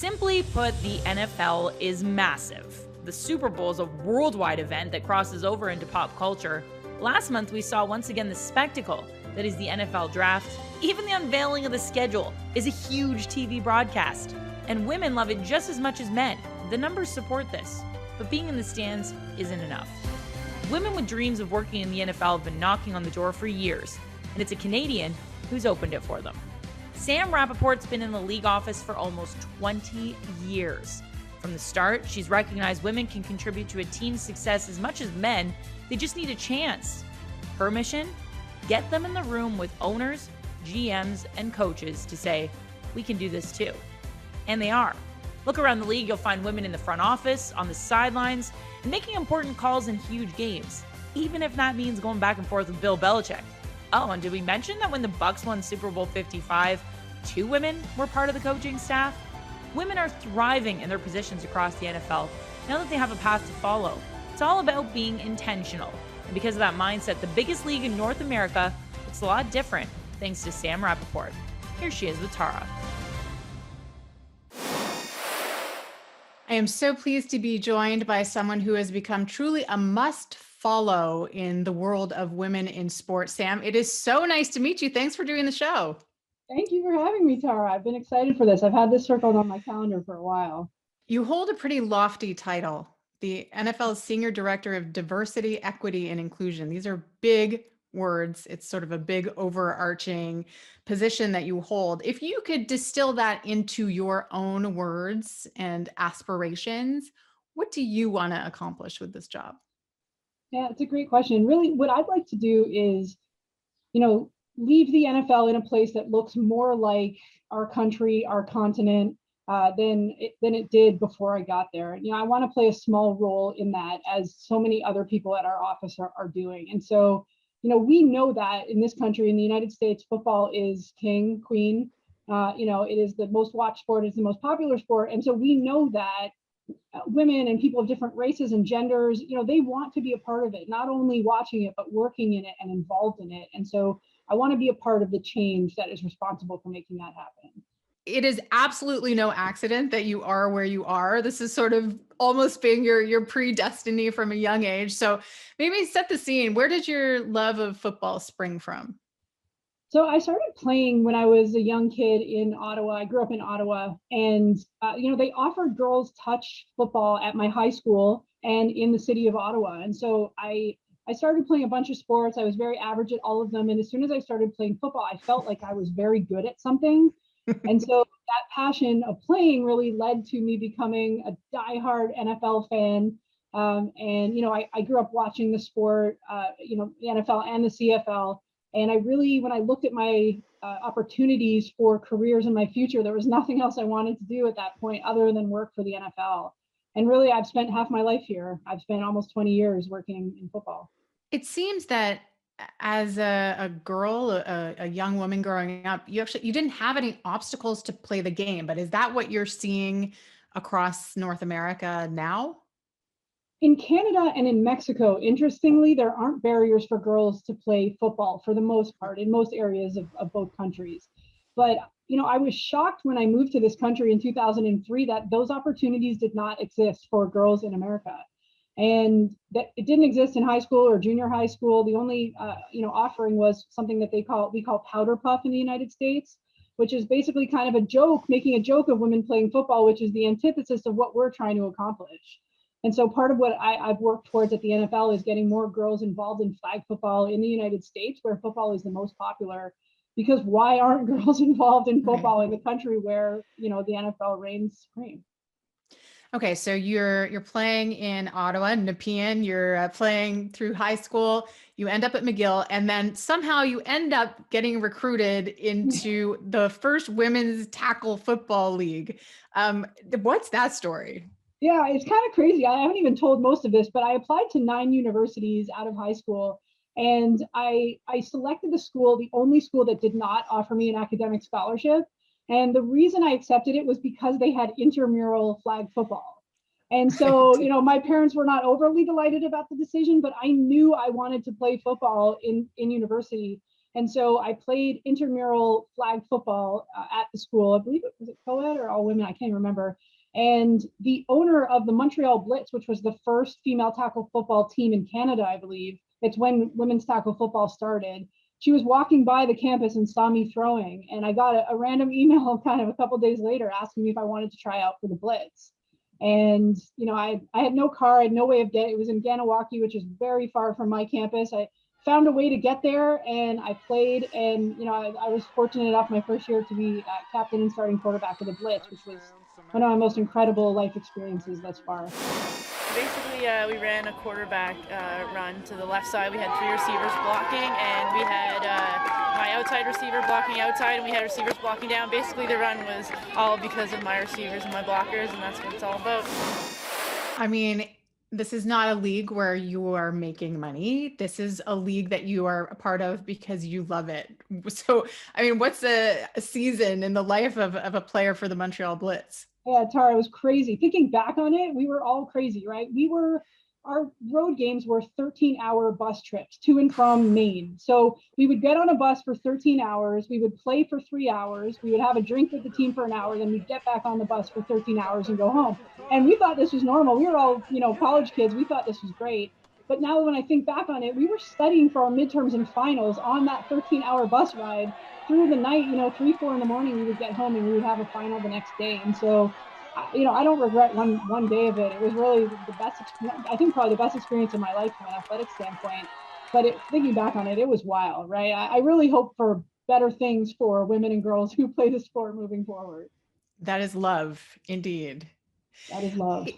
Simply put, the NFL is massive. The Super Bowl is a worldwide event that crosses over into pop culture. Last month, we saw once again the spectacle that is the NFL draft. Even the unveiling of the schedule is a huge TV broadcast. And women love it just as much as men. The numbers support this. But being in the stands isn't enough. Women with dreams of working in the NFL have been knocking on the door for years, and it's a Canadian who's opened it for them. Sam Rapoport's been in the league office for almost 20 years. From the start, she's recognized women can contribute to a team's success as much as men. They just need a chance. Her mission? Get them in the room with owners, GMs, and coaches to say, we can do this too. And they are. Look around the league, you'll find women in the front office, on the sidelines, and making important calls in huge games, even if that means going back and forth with Bill Belichick. Oh, and did we mention that when the Bucs won Super Bowl 55, 2 women were part of the coaching staff? Women are thriving in their positions across the NFL now that they have a path to follow. It's all about being intentional. And because of that mindset, the biggest league in North America looks a lot different thanks to Sam Rapoport. Here she is with Tara. I am so pleased to be joined by someone who has become truly a must follow in the world of women in sports. Sam, it is so nice to meet you. Thanks for doing the show. Thank you for having me, Tara. I've been excited for this. I've had this circled on my calendar for a while. You hold a pretty lofty title, the NFL's Senior Director of Diversity, Equity, and Inclusion. These are big words. It's sort of a big overarching position that you hold. If you could distill that into your own words and aspirations, what do you want to accomplish with this job? Yeah, it's a great question. Really, what I'd like to do is, leave the NFL in a place that looks more like our country, our continent, than it did before I got there. I want to play a small role in that, as so many other people at our office are doing. And so, we know that in this country, in the United States, football is king, queen. It is the most watched sport, it's the most popular sport. And so we know that women and people of different races and genders, they want to be a part of it, not only watching it, but working in it and involved in it. And so I want to be a part of the change that is responsible for making that happen. It is absolutely no accident that you are where you are. This is sort of almost being your predestiny from a young age. So maybe set the scene. Where did your love of football spring from? So I started playing when I was a young kid in Ottawa. I grew up in Ottawa, and they offered girls touch football at my high school and in the city of Ottawa. And so I started playing a bunch of sports. I was very average at all of them. And as soon as I started playing football, I felt like I was very good at something. And so that passion of playing really led to me becoming a diehard NFL fan. I grew up watching the sport, the NFL and the CFL. And I really, when I looked at my opportunities for careers in my future, there was nothing else I wanted to do at that point other than work for the NFL. And really, I've spent half my life here. I've spent almost 20 years working in football. It seems that as a girl, a young woman growing up, you didn't have any obstacles to play the game. But is that what you're seeing across North America now? In Canada and in Mexico, interestingly, there aren't barriers for girls to play football for the most part in most areas of both countries. But, I was shocked when I moved to this country in 2003 that those opportunities did not exist for girls in America. And that it didn't exist in high school or junior high school. The only, offering was something that we call powder puff in the United States, which is basically kind of a joke, making a joke of women playing football, which is the antithesis of what we're trying to accomplish. And so part of what I've worked towards at the NFL is getting more girls involved in flag football in the United States, where football is the most popular. Because why aren't girls involved in football in the country where, the NFL reigns supreme? Okay, so you're playing in Ottawa, Nepean, you're playing through high school, you end up at McGill, and then somehow you end up getting recruited into the first women's tackle football league. What's that story? Yeah, it's kind of crazy. I haven't even told most of this, but I applied to 9 universities out of high school. And I selected the school, the only school that did not offer me an academic scholarship. And the reason I accepted it was because they had intramural flag football. And so, my parents were not overly delighted about the decision, but I knew I wanted to play football in university. And so I played intramural flag football at the school. I believe it was co-ed or all women, I can't remember. And the owner of the Montreal Blitz, which was the first female tackle football team in Canada, I believe, it's when women's tackle football started. She was walking by the campus and saw me throwing. And I got a random email kind of a couple days later asking me if I wanted to try out for the Blitz. And, I had no car, I had no way of getting, it was in Ganawaki, which is very far from my campus. I found a way to get there and I played. And, I was fortunate enough my first year to be captain and starting quarterback of the Blitz, which was one of my most incredible life experiences thus far. Basically, we ran a quarterback run to the left side. We had 3 receivers blocking, and we had my outside receiver blocking outside, and we had receivers blocking down. Basically, the run was all because of my receivers and my blockers, and that's what it's all about. I mean, this is not a league where you are making money. This is a league that you are a part of because you love it. So, I mean, what's a season in the life of a player for the Montreal Blitz? Yeah, Tara, it was crazy. Thinking back on it, we were all crazy, right? Our road games were 13-hour bus trips to and from Maine. So we would get on a bus for 13 hours. We would play for 3 hours. We would have a drink with the team for an hour. Then we'd get back on the bus for 13 hours and go home. And we thought this was normal. We were all, college kids. We thought this was great. But now when I think back on it, we were studying for our midterms and finals on that 13-hour bus ride through the night, 3, 4 in the morning, we would get home and we would have a final the next day. And so, I don't regret one day of it. It was really the best, I think probably the best experience of my life from an athletic standpoint. But thinking back on it, it was wild, right? I really hope for better things for women and girls who play the sport moving forward. That is love, indeed. That is love.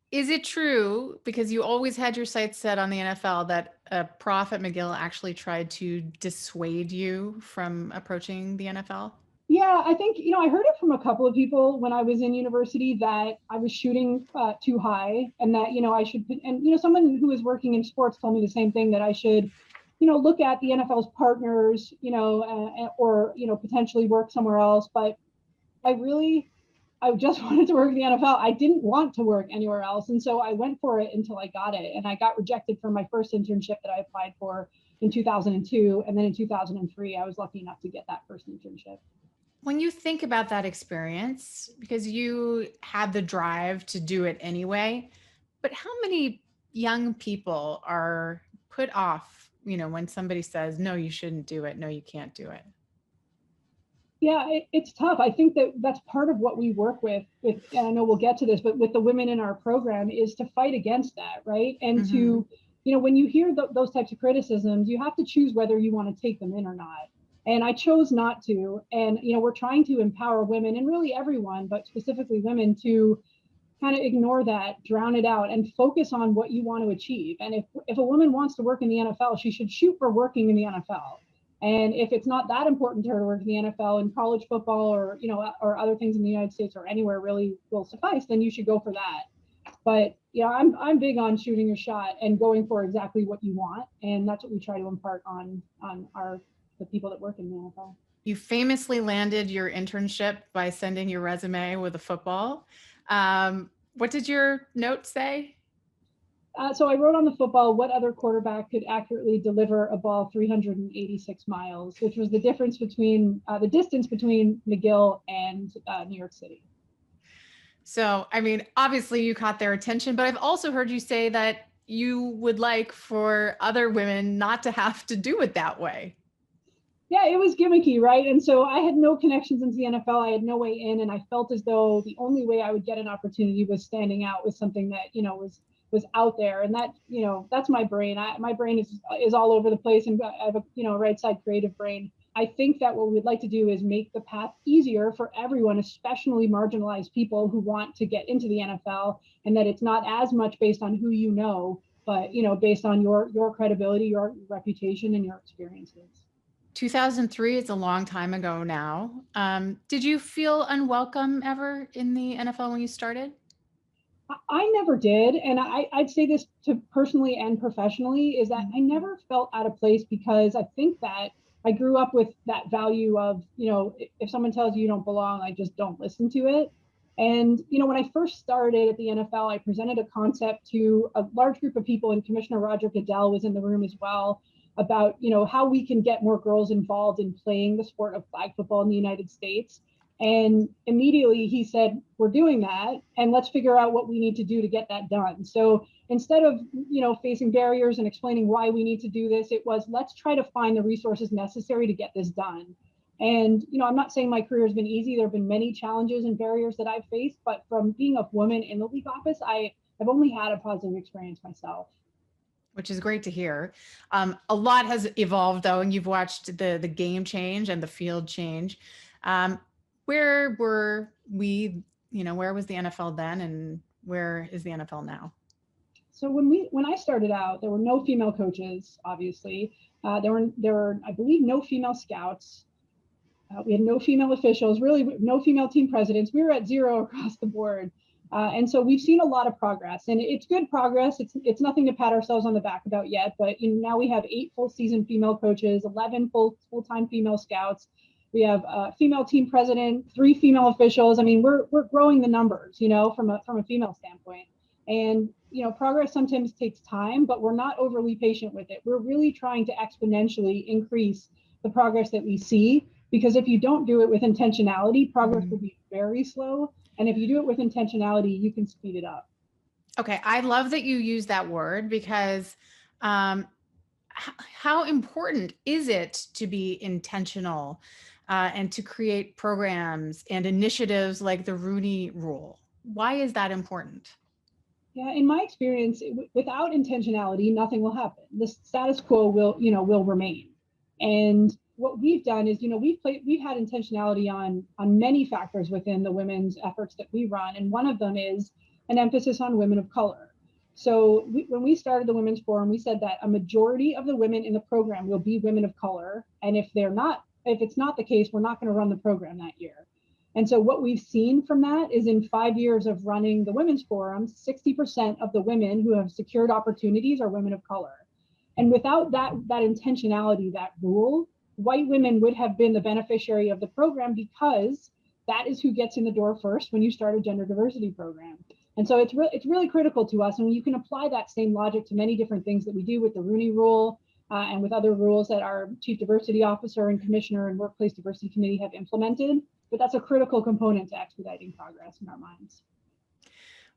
Is it true, because you always had your sights set on the NFL, that a prof at McGill actually tried to dissuade you from approaching the NFL? Yeah, I think, I heard it from a couple of people when I was in university that I was shooting too high and that, I should, and, someone who was working in sports told me the same thing, that I should, look at the NFL's partners, or, potentially work somewhere else. But I just wanted to work in the NFL. I didn't want to work anywhere else. And so I went for it until I got it. And I got rejected from my first internship that I applied for in 2002. And then in 2003, I was lucky enough to get that first internship. When you think about that experience, because you had the drive to do it anyway, but how many young people are put off, when somebody says, no, you shouldn't do it. No, you can't do it. Yeah, it's tough. I think that's part of what we work with, and I know we'll get to this, but with the women in our program, is to fight against that, right? And to, when you hear those types of criticisms, you have to choose whether you want to take them in or not. And I chose not to. And, we're trying to empower women, and really everyone, but specifically women, to kind of ignore that, drown it out, and focus on what you want to achieve. And if a woman wants to work in the NFL, she should shoot for working in the NFL. And if it's not that important to her to work in the NFL, and college football or, or other things in the United States or anywhere really will suffice, then you should go for that. But, I'm big on shooting your shot and going for exactly what you want. And that's what we try to impart on the people that work in the NFL. You famously landed your internship by sending your resume with a football. What did your note say? So I wrote on the football, what other quarterback could accurately deliver a ball 386 miles, which was the difference between the distance between McGill and New York City. So, I mean, obviously you caught their attention, but I've also heard you say that you would like for other women not to have to do it that way. Yeah, it was gimmicky, right? And so I had no connections into the NFL. I had no way in, and I felt as though the only way I would get an opportunity was standing out with something that, was out there. And that, that's my brain. My brain is all over the place, and I have a, right side creative brain. I think that what we'd like to do is make the path easier for everyone, especially marginalized people who want to get into the NFL, and that it's not as much based on who you know, but, based on your credibility, your reputation, and your experiences. 2003 is a long time ago now. Did you feel unwelcome ever in the NFL when you started? I never did. And I'd say this to personally and professionally, is that I never felt out of place, because I think that I grew up with that value of, if someone tells you you don't belong, I just don't listen to it. And, when I first started at the NFL, I presented a concept to a large group of people, and Commissioner Roger Goodell was in the room as well. about, how we can get more girls involved in playing the sport of flag football in the United States. And immediately he said, we're doing that, and let's figure out what we need to do to get that done. So instead of, facing barriers and explaining why we need to do this, it was, let's try to find the resources necessary to get this done. And, I'm not saying my career has been easy. There have been many challenges and barriers that I've faced, but from being a woman in the league office, I've only had a positive experience myself. Which is great to hear. A lot has evolved though, and you've watched the game change and the field change. Where were we, where was the NFL then, and where is the NFL now? So when I started out, there were no female coaches, obviously. There were, I believe, no female scouts. We had no female officials, really no female team presidents. We were at zero across the board. And so we've seen a lot of progress, and it's good progress. It's nothing to pat ourselves on the back about yet, but now we have 8 full season female coaches, 11 full-time female scouts. We have a female team president, 3 female officials. I mean, we're growing the numbers, from a female standpoint. And, progress sometimes takes time, but we're not overly patient with it. We're really trying to exponentially increase the progress that we see, because if you don't do it with intentionality, progress will be very slow. And if you do it with intentionality, you can speed it up. Okay. I love that you use that word, because how important is it to be intentional and to create programs and initiatives like the Rooney Rule? Why is that important? Yeah, in my experience, without intentionality, nothing will happen. The status quo will remain. And what we've done is, we've had intentionality on many factors within the women's efforts that we run. And one of them is an emphasis on women of color. So when we started the Women's Forum, we said that a majority of the women in the program will be women of color. And if it's not the case, we're not going to run the program that year. And so what we've seen from that is, in 5 years of running the Women's Forum, 60% of the women who have secured opportunities are women of color. And without that intentionality, that rule, white women would have been the beneficiary of the program, because that is who gets in the door first when you start a gender diversity program. And so it's really critical to us. And you can apply that same logic to many different things that we do with the Rooney Rule and with other rules that our Chief Diversity Officer and Commissioner and Workplace Diversity Committee have implemented. But that's a critical component to expediting progress in our minds.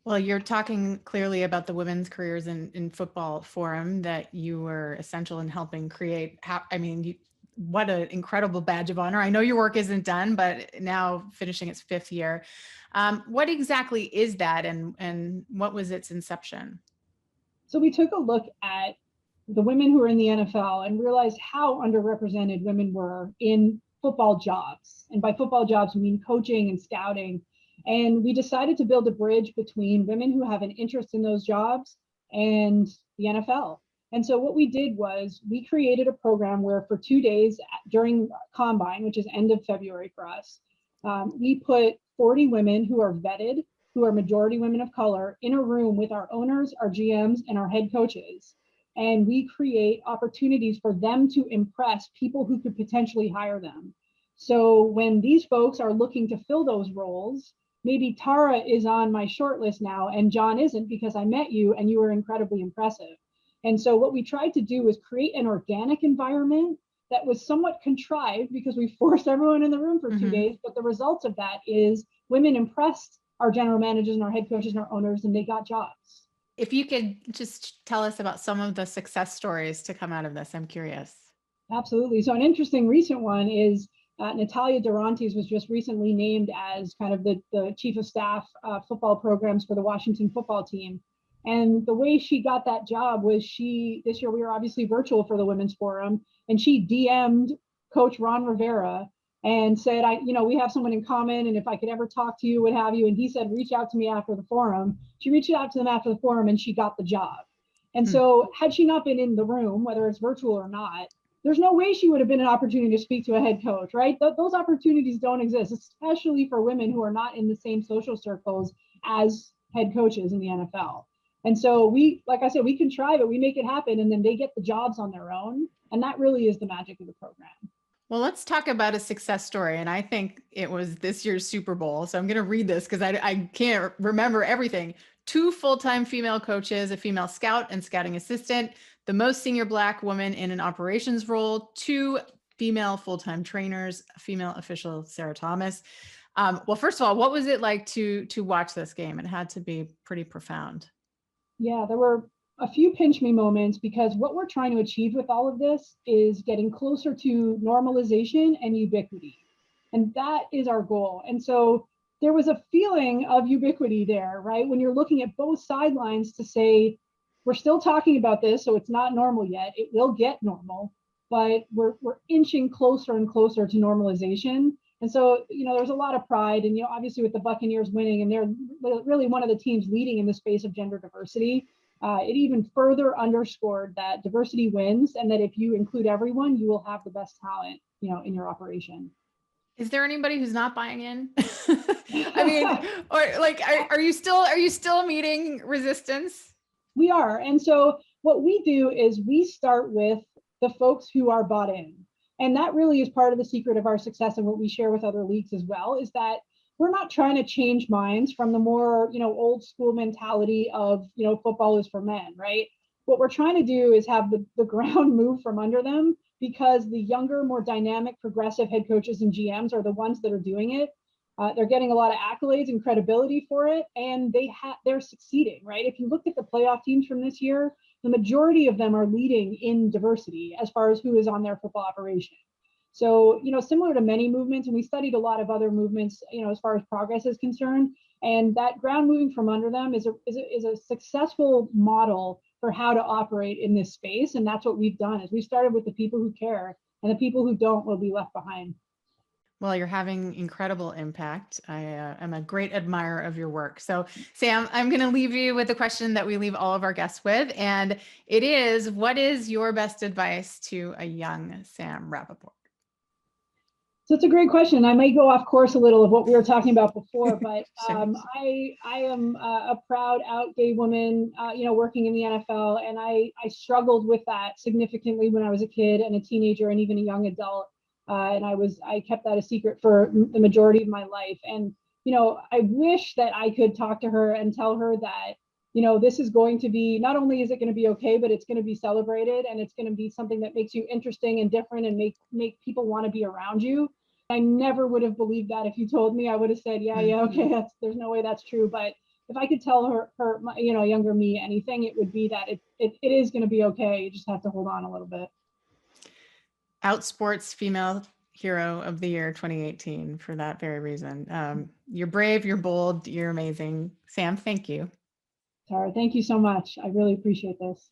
Well, you're talking clearly about the Women's Careers in Football Forum that you were essential in helping create. What an incredible badge of honor. I know your work isn't done, but now finishing its 5th year. What exactly is that, and what was its inception? So we took a look at the women who are in the NFL and realized how underrepresented women were in football jobs. And by football jobs, we mean coaching and scouting. And we decided to build a bridge between women who have an interest in those jobs and the NFL. And so what we did was we created a program where for 2 days during Combine, which is end of February for us, we put 40 women who are vetted, who are majority women of color, in a room with our owners, our GMs, and our head coaches. And we create opportunities for them to impress people who could potentially hire them. So when these folks are looking to fill those roles, maybe Tara is on my short list now and John isn't, because I met you and you were incredibly impressive. And so what we tried to do was create an organic environment that was somewhat contrived, because we forced everyone in the room for 2 days. But the results of that is women impressed our general managers and our head coaches and our owners, and they got jobs. If you could just tell us about some of the success stories to come out of this, I'm curious. Absolutely. So an interesting recent one is Natalia Durantes was just recently named as kind of the chief of staff football programs for the Washington football team. And the way she got that job was this year we were obviously virtual for the Women's Forum, and she DM'd Coach Ron Rivera and said, we have someone in common, and if I could ever talk to you, what have you. And he said, reach out to me after the forum. She reached out to them after the forum, and she got the job. And so had she not been in the room, whether it's virtual or not, there's no way she would have been an opportunity to speak to a head coach, right? Those opportunities don't exist, especially for women who are not in the same social circles as head coaches in the NFL. And so like I said, we contrive it, we make it happen, and then they get the jobs on their own. And that really is the magic of the program. Well, let's talk about a success story. And I think it was this year's Super Bowl. So I'm going to read this because I can't remember everything. 2 full-time female coaches, a female scout and scouting assistant, the most senior Black woman in an operations role, 2 female full-time trainers, a female official, Sarah Thomas. Well, first of all, what was it like to watch this game? It had to be pretty profound. Yeah, there were a few pinch me moments because what we're trying to achieve with all of this is getting closer to normalization and ubiquity. And that is our goal. And so there was a feeling of ubiquity there, right? When you're looking at both sidelines to say, we're still talking about this, so it's not normal yet. It will get normal, but we're inching closer and closer to normalization. And so, there's a lot of pride, and, obviously with the Buccaneers winning, and they're really one of the teams leading in the space of gender diversity, it even further underscored that diversity wins, and that if you include everyone, you will have the best talent, in your operation. Is there anybody who's not buying in? I mean, or like, are you still meeting resistance? We are. And so what we do is we start with the folks who are bought in. And that really is part of the secret of our success, and what we share with other leagues as well, is that we're not trying to change minds from the more, old school mentality of, football is for men, right? What we're trying to do is have the ground move from under them, because the younger, more dynamic, progressive head coaches and GMs are the ones that are doing it. They're getting a lot of accolades and credibility for it, and they're succeeding, right? If you look at the playoff teams from this year, the majority of them are leading in diversity as far as who is on their football operation. So, similar to many movements, and we studied a lot of other movements, as far as progress is concerned, and that ground moving from under them is a successful model for how to operate in this space. And that's what we've done, is we started with the people who care, and the people who don't will be left behind. Well, you're having incredible impact. I am a great admirer of your work. So, Sam, I'm going to leave you with a question that we leave all of our guests with. And it is, what is your best advice to a young Sam Rapoport? So it's a great question. I might go off course a little of what we were talking about before, but I am a proud out gay woman, working in the NFL. And I struggled with that significantly when I was a kid and a teenager and even a young adult. And I kept that a secret for the majority of my life. And, I wish that I could talk to her and tell her that, this is going to be, not only is it going to be okay, but it's going to be celebrated, and it's going to be something that makes you interesting and different and make people want to be around you. I never would have believed that if you told me. I would have said, yeah, okay, there's no way that's true. But if I could tell her, younger me anything, it would be that it is going to be okay. You just have to hold on a little bit. Outsports Female Hero of the Year 2018 for that very reason. You're brave, you're bold, you're amazing. Sam, thank you. Tara, thank you so much. I really appreciate this.